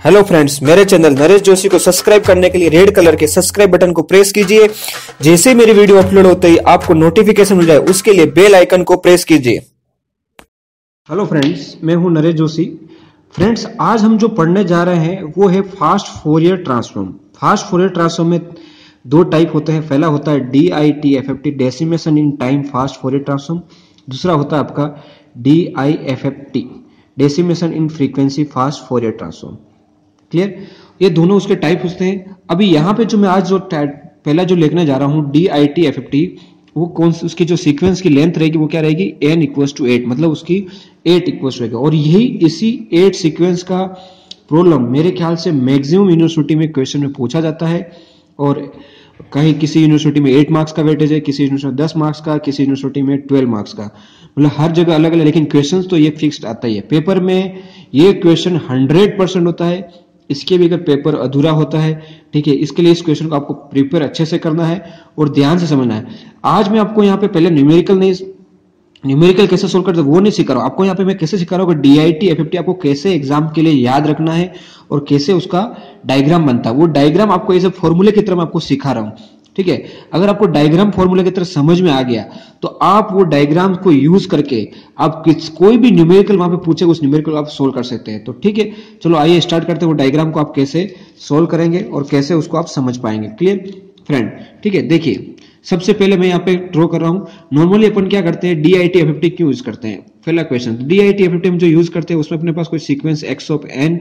Hello friends, मेरे channel Naresh Joshi को subscribe करने के लिए रेड कलर के सब्सक्राइब बटन को प्रेस कीजिए। जैसे मेरी वीडियो अपलोड होते ही आपको नोटिफिकेशन मिल जाए, उसके लिए बेल आइकन को प्रेस कीजिए। हेलो फ्रेंड्स, मैं हूं नरेश जोशी। फ्रेंड्स, आज हम जो पढ़ने जा रहे हैं वो है fast Fourier transform. Fast Fourier transform में दो टाइप होते हैं। पहला होता है DITFFT, decimation in time fast Fourier transform. दूसरा होता है आपका DIFFT, decimation in frequency fast Fourier transform. Clear? ये दोनों उसके टाइप होते हैं। अभी यहाँ पे जो मैं आज जो पहला जो लिखने जा रहा हूँ DITFFT, वो कौन सी उसकी जो सीक्वेंस की लेंथ रहेगी वो क्या रहेगी, n = 8, मतलब उसकी 8 = रहेगा। और यही इसी 8 सीक्वेंस का प्रॉब्लम मेरे ख्याल से मैक्सिमम यूनिवर्सिटी में क्वेश्चन में पूछा जाता है। और कहीं किसी यूनिवर्सिटी में 8 मार्क्स का वेटेज है, किसी यूनिवर्सिटी में 10 मार्क्स का, किसी यूनिवर्सिटी में 12 मार्क्स का, मतलब हर जगह अलग अलग। लेकिन क्वेश्चन तो ये फिक्स्ड आता ही है। पेपर में ये क्वेश्चन 100% होता है। इसके भी अगर पेपर अधूरा होता है, ठीक है, इसके लिए इस क्वेश्चन को आपको प्रिपेयर अच्छे से करना है और ध्यान से समझना है। आज मैं आपको यहाँ पे पहले न्यूमेरिकल कैसे सोल्व करते वो नहीं सिखा रहा हूँ आपको। यहाँ पे मैं कैसे सिखा रहा हूँ DITFFT आपको कैसे एग्जाम के लिए याद रखना है और कैसे उसका डायग्राम बनता है। वो डायग्राम आपको ऐसे फॉर्मूले की तरह मैं आपको सिखा रहा हूँ, ठीक है। अगर आपको डायग्राम फॉर्मूले की तरह समझ में आ गया तो आप वो डायग्राम को यूज करके आप कोई भी न्यूमेरिकल वहां पे पूछे उस न्यूमेरिकल आप सोल्व कर सकते हैं। तो ठीक है, चलो आइए स्टार्ट करते हैं। वो डायग्राम को आप कैसे सोल्व करेंगे और कैसे उसको आप समझ पाएंगे। Clear friend? ठीक है, देखिए सबसे पहले मैं यहाँ पे ड्रॉ कर रहा हूँ। नॉर्मली अपन क्या करते हैं, DITFFT क्यों यूज करते हैं? पहला क्वेश्चन, DITFFT हम जो यूज करते हैं उसमें अपने पास कोई sequence x of n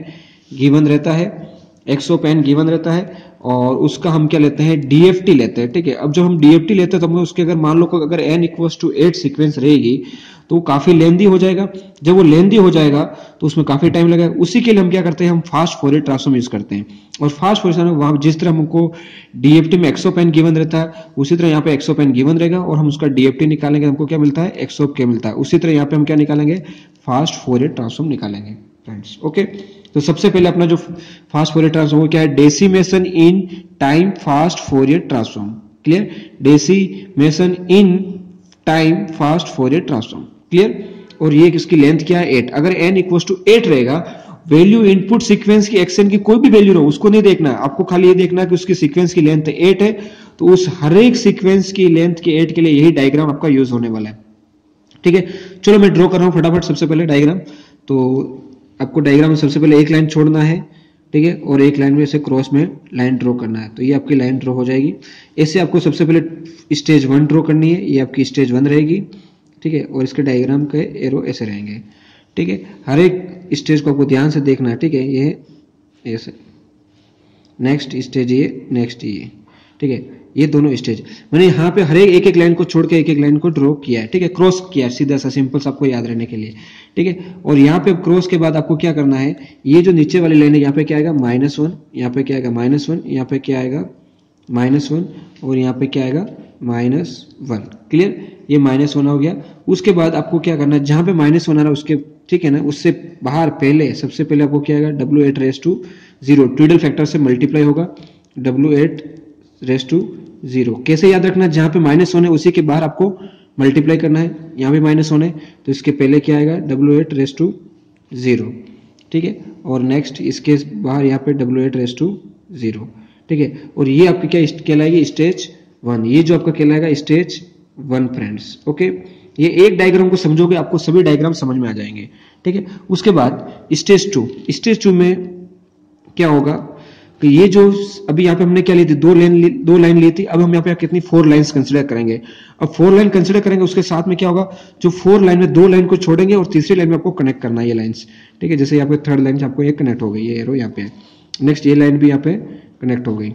given रहता है, x ऑफ n गिवन रहता है, और उसका हम क्या लेते हैं, DFT लेते हैं, ठीक है। अब जब हम DFT लेते हैं तो हमें उसके अगर मान लो अगर n = 8 सीक्वेंस रहेगी तो वो काफी लेंदी हो जाएगा। जब वो लेंदी हो जाएगा तो उसमें काफी टाइम लगेगा। उसी के लिए हम क्या करते हैं, हम फास्ट फोरियर ट्रांसफॉर्म यूज करते हैं। और फास्ट फोरियर ट्रांसफॉर्म वहां जिस तरह हमको DFT में x ऑफ n गिवन रहता है, उसी तरह यहाँ पे x ऑफ n गिवन रहेगा और हम उसका DFT निकालेंगे, हमको क्या मिलता है, x ऑफ k मिलता है। उसी तरह यहाँ पे हम क्या निकालेंगे, फास्ट फोरियर ट्रांसफॉर्म निकालेंगे फ्रेंड्स। ओके, तो सबसे पहले अपना जो फास्ट फोरियर ट्रांसफॉर्म क्या है, decimation in time fast Fourier transform. Clear? Decimation in time fast Fourier transform. Clear? और ये इसकी लेंथ क्या है, 8। अगर n = 8 रहेगा, वैल्यू इनपुट सीक्वेंस की xn की कोई भी वैल्यू रहो उसको नहीं देखना है आपको, खाली ये देखना है कि उसकी सीक्वेंस की लेंथ 8 है। तो उस हर एक सीक्वेंस की लेंथ के 8 के लिए यही डायग्राम आपका यूज होने वाला है, ठीक है। चलो मैं ड्रॉ कर रहा हूं फटाफट सबसे पहले डायग्राम। तो आपको डायग्राम में सबसे पहले एक लाइन छोड़ना है, ठीक है, और एक लाइन में ऐसे क्रॉस में लाइन ड्रॉ करना है। तो ये आपकी लाइन ड्रॉ हो जाएगी। ऐसे आपको सबसे पहले स्टेज 1 ड्रॉ करनी है, ये आपकी स्टेज 1 रहेगी, ठीक है। और इसके डायग्राम के एरो ऐसे रहेंगे, ठीक है। हर एक स्टेज को आपको ध्यान से देखना है, ठीक है। ये ऐसे, नेक्स्ट स्टेज ये, नेक्स्ट ये, ठीक है। ये दोनों स्टेज मैंने यहाँ पे हर एक एक लाइन को छोड़ के एक एक लाइन को ड्रॉ किया है, ठीक है, क्रॉस किया है, सीधा सा सिंपल सा आपको याद रहने के लिए, ठीक है। और यहाँ पे क्रॉस के बाद आपको क्या करना है, ये जो नीचे वाली लाइन है यहाँ पे क्या आएगा, -1, यहाँ पे क्या आएगा, -1, यहाँ पे क्या आएगा, -1, और यहाँ पे क्या आएगा, -1। क्लियर? ये -1 हो गया। उसके बाद आपको क्या करना है, जहां पे -1 आ रहा है उसके, ठीक है ना, उससे बाहर पहले सबसे पहले आपको क्या आएगा, W8⁻0 ट्विडल फैक्टर से मल्टीप्लाई होगा, W8⁻0। कैसे याद रखना है, जहां पे -1 है उसी के बाहर आपको मल्टीप्लाई करना है। यहाँ पे -1 है तो इसके पहले क्या आएगा, W8⁻0, ठीक है। और नेक्स्ट इसके बाहर यहाँ पे W8⁻0, ठीक है। और ये आपकी क्या कहलाएगी, स्टेज 1। ये जो आपका कहलाएगा स्टेज 1 फ्रेंड्स। ओके, ये एक डायग्राम को समझोगे आपको सभी डायग्राम समझ में आ जाएंगे, ठीक है। उसके बाद स्टेज 2 में क्या होगा कि ये जो अभी यहाँ पे हमने क्या ली थी, दो लाइन ली थी। अब हम यहाँ पे कितनी 4 लाइंस कंसिडर करेंगे। अब 4 लाइन कंसिडर करेंगे, उसके साथ में क्या होगा, जो 4 लाइन में 2 लाइन को छोड़ेंगे और तीसरी लाइन में आपको कनेक्ट करना है ये लाइंस, ठीक है। जैसे यहाँ पे 3rd लाइन से आपको ये कनेक्ट हो गई, ये एरो यहाँ पे, नेक्स्ट ये लाइन भी यहाँ पे कनेक्ट हो गई।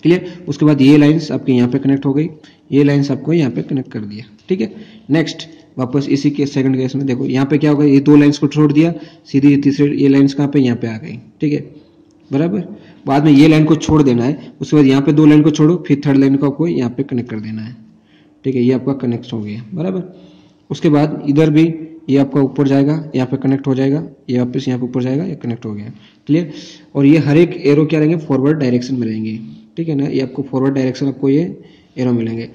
क्लियर? उसके बाद ये लाइंस आपके यहाँ पे कनेक्ट हो गई, ये लाइंस आपको यहाँ पे कनेक्ट कर दिया, ठीक है। नेक्स्ट वापस इसी के सेकंड केस में देखो, यहाँ पे क्या होगा, ये 2 लाइंस को छोड़ दिया, सीधी ये तीसरी ये लाइंस कहाँ पे, यहाँ पे आ गई, ठीक है, बराबर। बाद में ये लाइन को छोड़ देना है, उसके बाद यहाँ पे 2 लाइन को छोड़ो, फिर 3rd लाइन को आपको यहाँ पे कनेक्ट कर देना है, ठीक है। ये आपका कनेक्ट हो गया, बराबर। उसके बाद इधर भी ये आपका ऊपर जाएगा, यहाँ पे कनेक्ट हो जाएगा, ये वापस यहाँ पे ऊपर जाएगा, ये कनेक्ट हो गया। क्लियर? और ये हर एक एरो क्या रहेंगे, फॉरवर्ड डायरेक्शन में रहेंगे, ठीक है ना। ये आपको फॉरवर्ड डायरेक्शन आपको ये एरो मिलेंगे।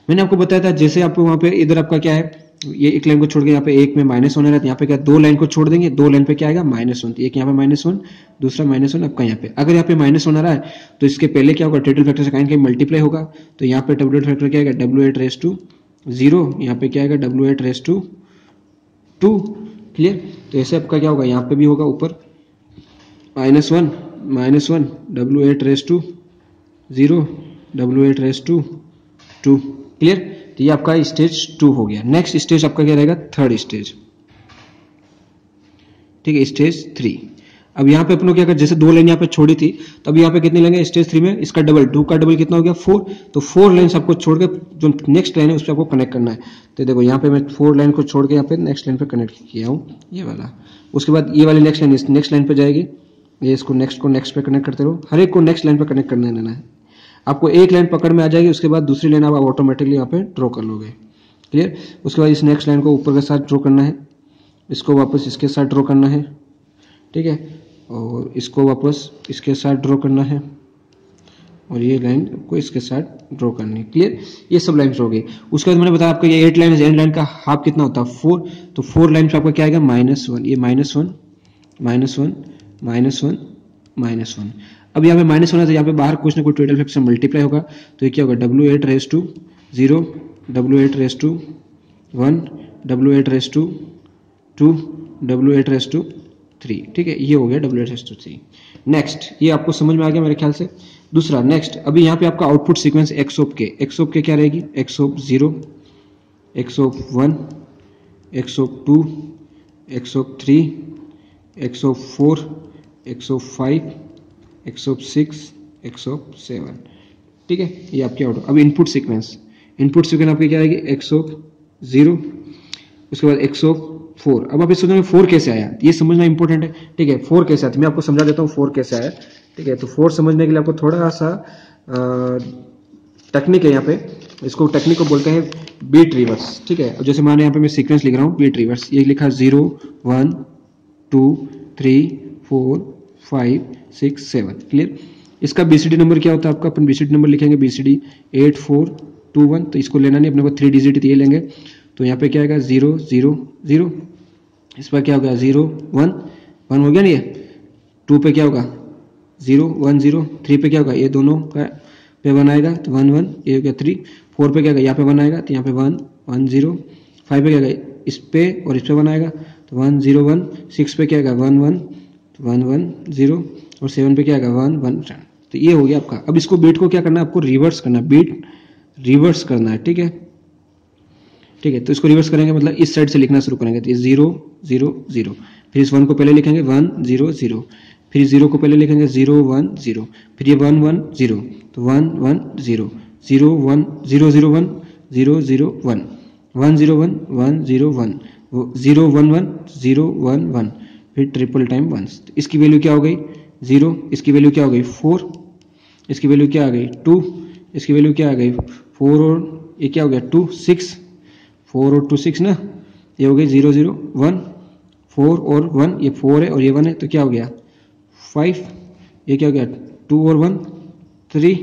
मैंने आपको बताया था जैसे आपको वहां पे इधर आपका क्या है, ये एक लाइन को छोड़ के यहाँ पे एक में माइनस वन आ रहा है, यहाँ पे क्या दो लाइन को छोड़ देंगे, दो लाइन पे क्या आएगा -1, एक यहाँ पे -1 दूसरा -1 आपका यहाँ पे। अगर यहाँ पे -1 आ रहा है तो इसके पहले क्या होगा, टोटल फैक्टर से कहीं कहीं मल्टीप्लाई होगा, तो यहाँ पे W8 फैक्टर क्या आएगा, W8 रेज़ टू 0, यहाँ पे क्या आएगा W8 रेज़ टू 2। क्लियर। तो ऐसे आपका क्या होगा, यहाँ पे भी होगा ऊपर -1 W8 raise to 0 W8 raise to 2। Clear. तो ये आपका स्टेज 2 हो गया। नेक्स्ट स्टेज आपका क्या रहेगा, थर्ड स्टेज। ठीक है, स्टेज 3। अब यहाँ पे अपनों क्या कर, जैसे दो लाइन यहाँ पे छोड़ी थी, तो अब यहाँ पे कितनी लेंगे स्टेज 3 में, इसका डबल, 2 का डबल कितना हो गया 4। तो 4 लाइन आपको छोड़ के जो नेक्स्ट लाइन है उस पर आपको कनेक्ट करना है। तो देखो यहाँ पे मैं 4 लाइन को छोड़ के यहाँ पे नेक्स्ट लाइन पे कनेक्ट किया हूँ, ये वाला। उसके बाद ये वाली नेक्स्ट लाइन पे जाएगी, ये इसको नेक्स्ट पे कनेक्ट करते रहो, हर एक को नेक्स्ट लाइन पे कनेक्ट करने देना है। आपको एक लाइन पकड़ में आ जाएगी, उसके बाद दूसरी लाइन आप ऑटोमेटिकली यहाँ पे ड्रॉ कर लोगे। क्लियर। उसके बाद इस नेक्स्ट लाइन को ऊपर के साथ ड्रॉ करना है, इसको वापस इसके साथ ड्रॉ करना है, ठीक है, और इसको वापस इसके साथ ड्रॉ करना है, और ये लाइन को इसके साथ ड्रॉ करनी है। क्लियर। ये सब लाइन्स हो गई। उसके बाद मैंने बताया आपको ये 8 लाइन है, 8 लाइन का हाफ कितना होता है 4। तो 4 लाइन पे आपका क्या आएगा -1, ये -1। अब यहाँ पे -1 है तो यहाँ पे बाहर कुछ ना कुछ टोटल फैक्टर से मल्टीप्लाई होगा, तो ये क्या होगा W8 raise to 0 W8 raise to 1 W8 raise to 2 W8 raise to 3। ठीक है, ये हो गया W8 रेज़ टू 3। नेक्स्ट, ये आपको समझ में आ गया मेरे ख्याल से। दूसरा नेक्स्ट, अभी यहाँ पे आपका आउटपुट सीक्वेंस एक्स ऑफ के क्या रहेगी, x of 0 x of 1 x of 2 x of 3 x of 4 x of 5 x of 6 x of 7। ठीक है, ये आपके आउटपुट। अब इनपुट सीक्वेंस आपकी क्या आएगी, एक्स ऑफ 0, उसके बाद एक्स ऑफ 4। अब आप इस समझ में 4 कैसे आया, ये समझना इंपॉर्टेंट है। ठीक है, 4 कैसे आया, मैं आपको समझा देता हूँ 4 कैसे आया। ठीक है, तो 4 समझने के लिए आपको थोड़ा सा टेक्निक है यहाँ पे, इसको टेक्निक को बोलते हैं बीट रिवर्स। ठीक है, जैसे माने यहाँ पे मैं सीक्वेंस लिख रहा हूँ बीट रिवर्स, ये लिखा 0 1 2 3 4 5 6 7। क्लियर। इसका BCD नंबर क्या होता है आपका, अपन BCD नंबर लिखेंगे BCD 8 4 2 1। तो इसको लेना नहीं, अपने को 3 डिजिट ये लेंगे। तो यहाँ पे क्या आएगा 0 0 0, इस पर क्या होगा 0 1 1 हो गया नहीं है। 2 पे क्या होगा 0 1 0, 3 पे क्या होगा, ये दोनों का पे 1 आएगा तो 1 1, ये हो गया 3। 4 पे क्या होगा, यहाँ पे 1 आएगा तो यहाँ पे 1 1 0। 5 पे क्या होगा, इस पे और इस पे 1 आएगा तो 1 0 1। 6 पे क्या आएगा 1 1 तो 1 1 0, और 7 पे क्या आएगा 1 1। तो ये हो गया आपका। अब इसको बीट को क्या करना है, आपको रिवर्स करना है, बीट रिवर्स करना है। ठीक है, ठीक है, तो इसको रिवर्स करेंगे मतलब इस साइड से लिखना शुरू करेंगे, तो ये 0 0 0, फिर इस 1 को पहले लिखेंगे 1 0 0, फिर 0 को पहले लिखेंगे 0 1 0, फिर ये 1 1 0, तो 1 1 0 0 1 0 0 1 0 0 1 1 0 1 1 0 1 0 1 1 0 1 1, फिर ट्रिपल टाइम 1। इसकी वैल्यू क्या हो गई 0, इसकी वैल्यू क्या हो गई 4, इसकी वैल्यू क्या आ गई 2, इसकी वैल्यू क्या आ गई 4, और ये क्या हो गया 2 6, 4 और 2 6 ना, ये हो गई 0 0 1, 4 और 1, ये 4 है और ये 1 है, तो क्या हो गया 5, ये क्या हो गया 2 और 1 3,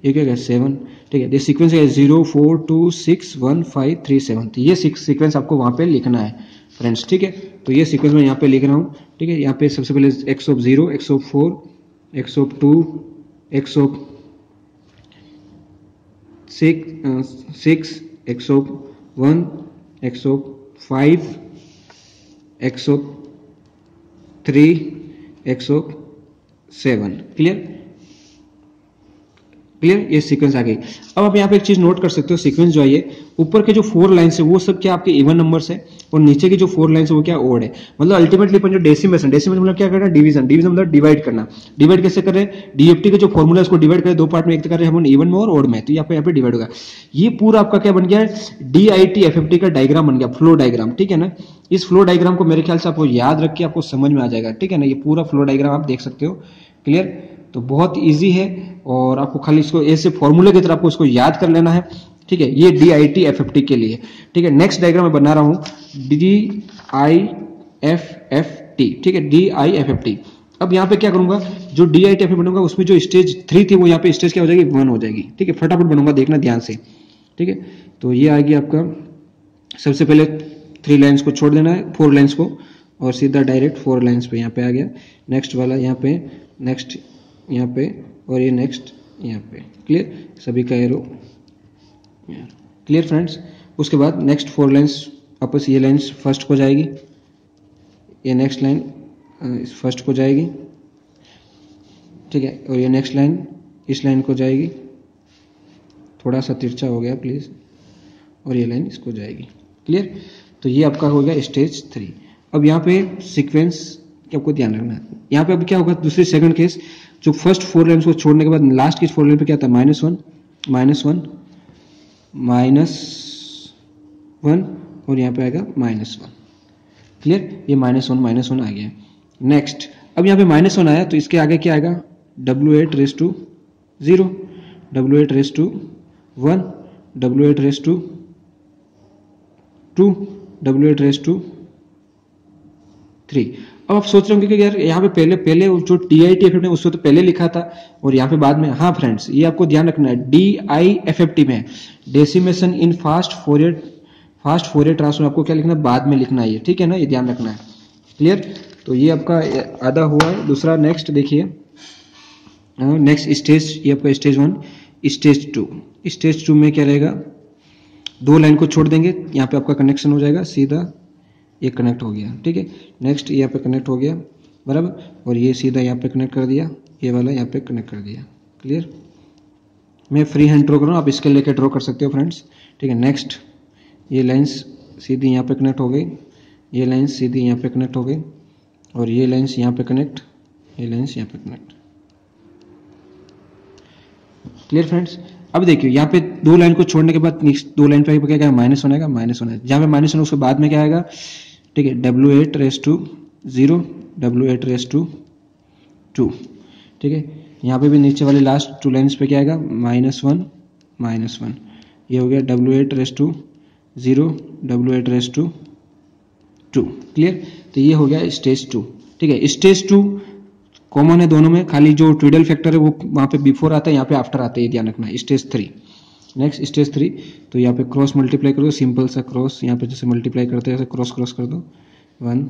ये क्या हो गया 7। ठीक है, ये सीक्वेंस है 0 4 2 6 1 5 3 7। तो ये सीक्वेंस आपको वहां पे लिखना है फ्रेंड्स। ठीक है, तो ये सीक्वेंस मैं यहाँ पे लिख रहा हूँ। ठीक है, यहाँ पे सबसे पहले x of 0 x of 4 x of 2 x of 6 x of 1 x of 5 x of 3 x of 7। Clear, ये सीक्वेंस आ गई। अब आप यहाँ पे एक चीज नोट कर सकते हो, सीक्वेंस जो है ये ऊपर के जो 4 लाइन्स है वो सब क्या आपके इवन नंबर्स है, और नीचे की जो 4 लाइन्स है वो क्या ओड है। मतलब अल्टीमेटली अपन जो डेसिमेशन मतलब क्या करना है, डिवीजन मतलब डिवाइड करना। डिवाइड कैसे कर रहे हैं, DFT का जो फॉर्मूला है उसको डिवाइड करें 2 पार्ट में, एक कर रहे हैं हम इवन में और ओड में, तो यहाँ पे डिवाइड होगा। ये पूरा आपका क्या बन गया है, DIT FFT का डायग्राम बन गया, फ्लो डायग्राम। ठीक है ना, इस फ्लो डायग्राम को मेरे ख्याल से आपको याद रख के आपको समझ में आ जाएगा। ठीक है ना, ये पूरा फ्लो डायग्राम आप देख सकते हो। क्लियर, तो बहुत इजी है, और आपको खाली इसको ऐसे फॉर्मूले की तरह आपको इसको याद कर लेना है। ठीक है, ये DIT FFT के लिए। ठीक है, नेक्स्ट डायग्राम मैं बना रहा हूं DIFFT। ठीक है, DIFFT। अब यहाँ पे क्या करूंगा, जो DIT FFT बनूंगा उसमें जो स्टेज 3 थी वो यहाँ पे स्टेज क्या हो जाएगी 1 हो जाएगी। ठीक है, फटाफट बनूंगा, देखना ध्यान से। ठीक है, तो ये आएगी आपका सबसे पहले 3 लाइन्स को छोड़ देना है, 4 लाइन्स को, और सीधा डायरेक्ट 4 लाइन्स पे यहाँ पे आ गया। नेक्स्ट वाला यहाँ पे, नेक्स्ट यहाँ पे, और ये नेक्स्ट यहाँ पे। क्लियर, सभी का एरो क्लियर फ्रेंड्स। उसके बाद नेक्स्ट 4 लाइन्स वापस, ये लाइन्स फर्स्ट को जाएगी, ये नेक्स्ट लाइन फर्स्ट को जाएगी, ठीक है, और ये नेक्स्ट लाइन इस लाइन को जाएगी, थोड़ा सा तिरछा हो गया प्लीज़, और ये लाइन इसको जाएगी। क्लियर, तो ये आपका हो गया स्टेज 3। अब यहाँ पे सीक्वेंस की आपको ध्यान रखना है। यहाँ पे अब क्या होगा, दूसरी सेकंड केस, जो फर्स्ट 4 लाइन्स को छोड़ने के बाद लास्ट की 4 लाइन पे क्या था, -1 -1 और यहाँ पे आएगा -1। क्लियर, ये -1 आ गया। नेक्स्ट, अब यहाँ पे -1 आया तो इसके आगे क्या आएगा, W8 raised to 0, W8 raised to 1, W8 raised to 2, W8 raised to 3। अब आप सोच रहे होंगे कि यार यहाँ पे पहले जो DITFFT ने उसको तो पहले लिखा था और यहाँ पे बाद में। हाँ फ्रेंड्स, ये आपको ध्यान रखना है, DIFFT में डेसिमेशन इन फास्ट फोरियर ट्रांसफॉर्म आपको क्या लिखना है, बाद में लिखना है ये, ठीक है ना, ये ध्यान रखना है। क्लियर, तो ये आपका आधा हुआ है। दूसरा नेक्स्ट देखिए, नेक्स्ट स्टेज, ये आपका स्टेज 1, स्टेज 2। स्टेज 2 में क्या रहेगा, 2 लाइन को छोड़ देंगे, यहाँ पे आपका कनेक्शन हो जाएगा, सीधा ये कनेक्ट हो गया, ठीक है। नेक्स्ट यहाँ पे कनेक्ट हो गया बराबर, और ये सीधा यहाँ पे कनेक्ट कर दिया, ये वाला यहाँ पे कनेक्ट कर दिया। क्लियर, मैं फ्री हैंड ड्रॉ कर रहा हूँ, आप इसके लेके ड्रॉ कर सकते हो फ्रेंड्स, ठीक है। नेक्स्ट, ये लाइन्स सीधी यहाँ पे कनेक्ट हो गई, ये लाइन्स सीधी यहाँ पे कनेक्ट हो गई, और ये लाइन्स यहाँ पे कनेक्ट, ये लाइन्स यहाँ पे कनेक्ट। क्लियर फ्रेंड्स, अब देखिए यहाँ पे 2 लाइन को छोड़ने के बाद नेक्स्ट 2 लाइन पे क्या आएगा, -1 आएगा, -1 है। जहाँ पे -1 उसके बाद में क्या आएगा, ठीक है, W8 raised to 0, W8 raised to 2, ठीक है। यहाँ पे भी नीचे वाले लास्ट 2 लाइन्स पे क्या आएगा, -1 -1, ये हो गया W8 raised to 0, W8 raised to 2। Clear, तो ये हो गया स्टेज 2, ठीक है। स्टेज 2 कॉमन है दोनों में, खाली जो ट्विडल फैक्टर है वो वहाँ पे बिफोर आता है, यहाँ पे आफ्टर आता है, ये ध्यान रखना है। स्टेज 3, नेक्स्ट स्टेज 3, तो यहाँ पे क्रॉस मल्टीप्लाई कर दो, सिंपल सा क्रॉस, यहाँ पे जैसे मल्टीप्लाई करते हैं ऐसे क्रॉस कर दो, 1,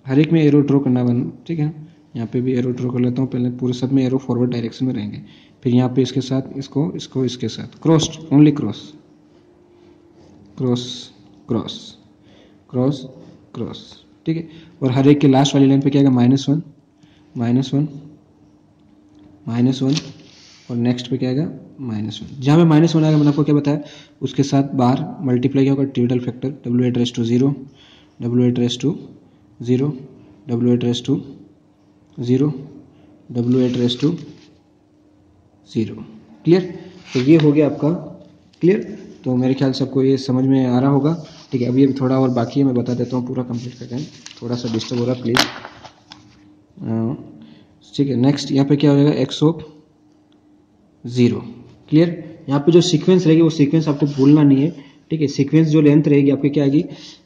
हर एक में एरो ड्रॉ करना 1, ठीक है। यहाँ पे भी एरो ड्रॉ कर लेता हूँ, पहले पूरे सब में एरो फॉरवर्ड डायरेक्शन में रहेंगे, फिर यहाँ पे इसके साथ इसको इसके साथ cross, only cross cross cross cross cross, ठीक है। और हर एक के लास्ट वाली लाइन पे क्या आएगा, -1 -1 और नेक्स्ट पे क्या आएगा, -1। जहाँ पे -1 आएगा मैंने आपको क्या बताया, उसके साथ बाहर मल्टीप्लाई क्या होगा, ट्रिविडल factor, W8 raised to 0, W8 raised to 0, W8 raised to 0, W8 raised to 0। Clear, तो ये हो गया आपका क्लियर। तो मेरे ख्याल से आपको ये समझ में आ रहा होगा, ठीक है। अभी थोड़ा और बाकी है, मैं बता देता हूँ पूरा कंप्लीट करके, थोड़ा सा डिस्टर्ब हो रहा है प्लीज़, ठीक है। नेक्स्ट यहाँ पे क्या हो जाएगा, x of 0। क्लियर, यहाँ पे जो सीक्वेंस रहेगी वो सीक्वेंस आपको भूलना नहीं है, ठीक है। सीक्वेंस जो लेंथ रहेगी आपकी क्या आएगी,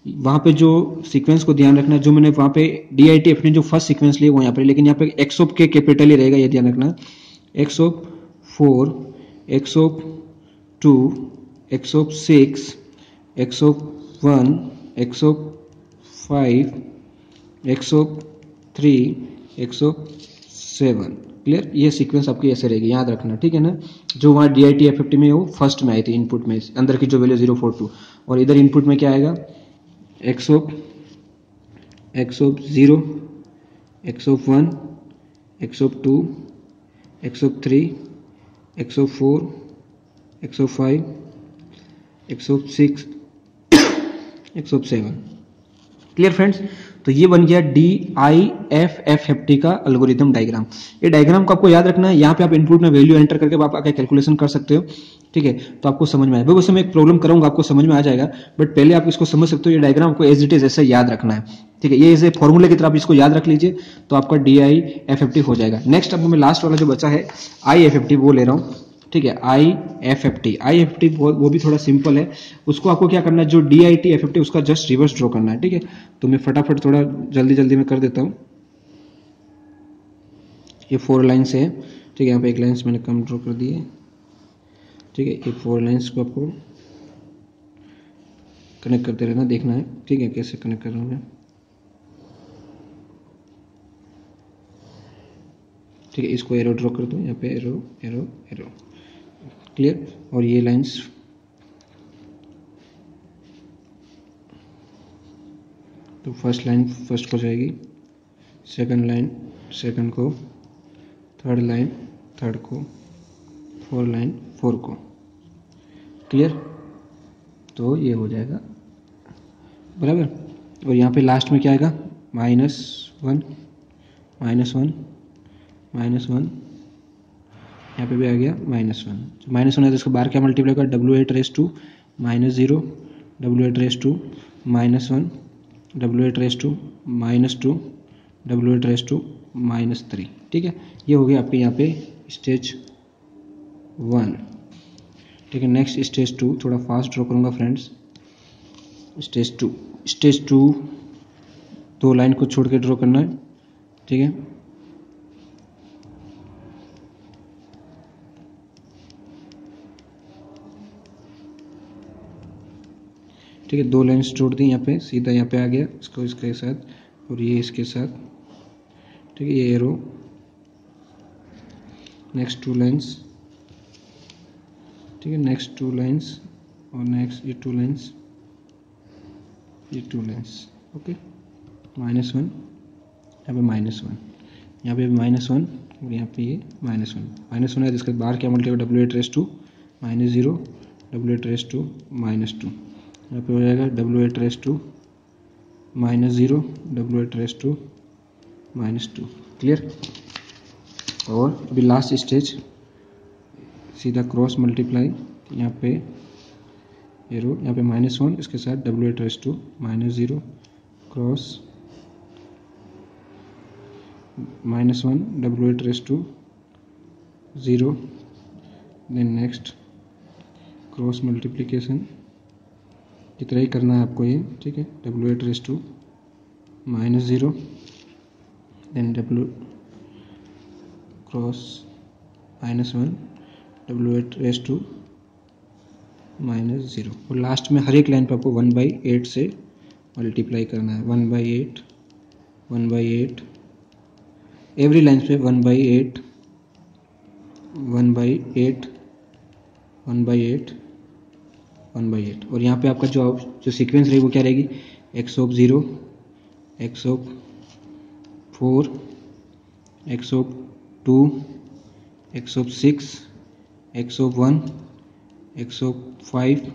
वहाँ पे जो सीक्वेंस को ध्यान रखना है, जो मैंने वहाँ पे DITFFT ने जो फर्स्ट सीक्वेंस लिया वो यहाँ पे, लेकिन यहाँ पे x of के कैपिटल ही रहेगा, ये ध्यान रखना। x of 4, x of 2, x of 6, x of 1, x of 5, x of 3, x of 7। Clear, ये सीक्वेंस आपकी ऐसे रहेगी, याद रखना, ठीक है ना। जो वहाँ DITFFT में वो फर्स्ट में आई थी, इनपुट में अंदर की जो वैल्यू 042, और इधर इनपुट में क्या आएगा, x of 0, x of 1, x of 2, x of 3, x of 4, x of 5, x of 6, x of 7। Clear friends, तो ये बन गया DIFFT का एल्गोरिथम डायग्राम। ये डायग्राम को आपको याद रखना है, यहाँ पे आप इनपुट में वैल्यू एंटर करके आप आगे कैलकुलेशन कर सकते हो, ठीक है। तो आपको समझ में आए, वैसे मैं एक प्रॉब्लम करूंगा, आपको समझ में आ जाएगा, बट पहले आप इसको समझ सकते हो। ये डायग्राम को एज इट इज ऐसे याद रखना है, ठीक है। ये ऐसे फॉर्मूले की तरह आप इसको याद रख लीजिए, तो आपका DIFFT हो जाएगा। नेक्स्ट अब मैं लास्ट वाला जो बचा है IFFT वो ले रहा हूँ, ठीक है। IFFT वो भी थोड़ा सिंपल है, उसको आपको क्या करना है, जो DITFFT उसका जस्ट रिवर्स ड्रॉ करना है, ठीक है। तो मैं फटाफट थोड़ा जल्दी में कर देता हूँ। ये 4 लाइन्स है, ठीक है। यहाँ पे एक लाइन्स मैंने कम ड्रॉ कर दी है, ठीक है। ये 4 लाइन्स को आपको कनेक्ट करते रहना, देखना है, ठीक है, कैसे कनेक्ट कर रहा हूँ मैं। ठीक है, इसको एरो ड्रॉ कर दूँ, यहाँ पे एरो एरो एरो, क्लियर। और ये लाइंस तो फर्स्ट लाइन फर्स्ट को जाएगी, सेकंड लाइन सेकंड को, थर्ड लाइन थर्ड को, फोर लाइन फोर को, क्लियर। तो ये हो जाएगा बराबर। और यहाँ पे लास्ट में क्या आएगा, -1 -1 -1, यहाँ पे भी आ गया -1। -1 है तो इसको बाहर क्या मल्टीप्लाई होगा, W8 raise to -0, W8 raise to -1, W8 raise to -2, W8 raise to -3, ठीक है। ये हो गया आपके यहाँ पे स्टेज 1, ठीक है। नेक्स्ट स्टेज 2, थोड़ा फास्ट ड्रॉ करूँगा फ्रेंड्स। स्टेज 2 दो लाइन को छोड़ के ड्रॉ करना है, ठीक है। ठीक है, दो लाइन्स जोड़ दी यहाँ पे, सीधा यहाँ पे आ गया, इसको इसके साथ और ये इसके साथ, ठीक है। ये एरो, नेक्स्ट 2 लाइन्स, ठीक है, नेक्स्ट 2 लाइन्स और नेक्स्ट ये 2 लाइन्स, ये 2 लाइन्स, ओके। -1 यहाँ पे -1, यहाँ पे -1 और यहाँ पे ये -1 है, जिसके बाहर क्या multiply, W8 raise to -0, W8 raise to -2, यहाँ पे हो जाएगा W8 raise to -0, W8 raise to -2, clear. और अभी लास्ट स्टेज, सीधा क्रॉस मल्टीप्लाई, यहाँ पे एरो, यहाँ पे -1, इसके साथ W8 raise to -0 cross -1, W8 raise to 0, then next cross multiplication, इतना ही करना है आपको ये, ठीक है। W8 raise to -0, then W cross -1, W8 raise to -0, और लास्ट में हर एक लाइन पर आपको 1/8 से मल्टीप्लाई करना है। 1/8 1/8, एवरी लाइन पे 1/8 1/8 1/8 1/8। और यहाँ पे आपका जो सीक्वेंस रहेगी वो क्या रहेगी, x of 0, x of 4, x of 2, x of 6, x of 1, x of 5,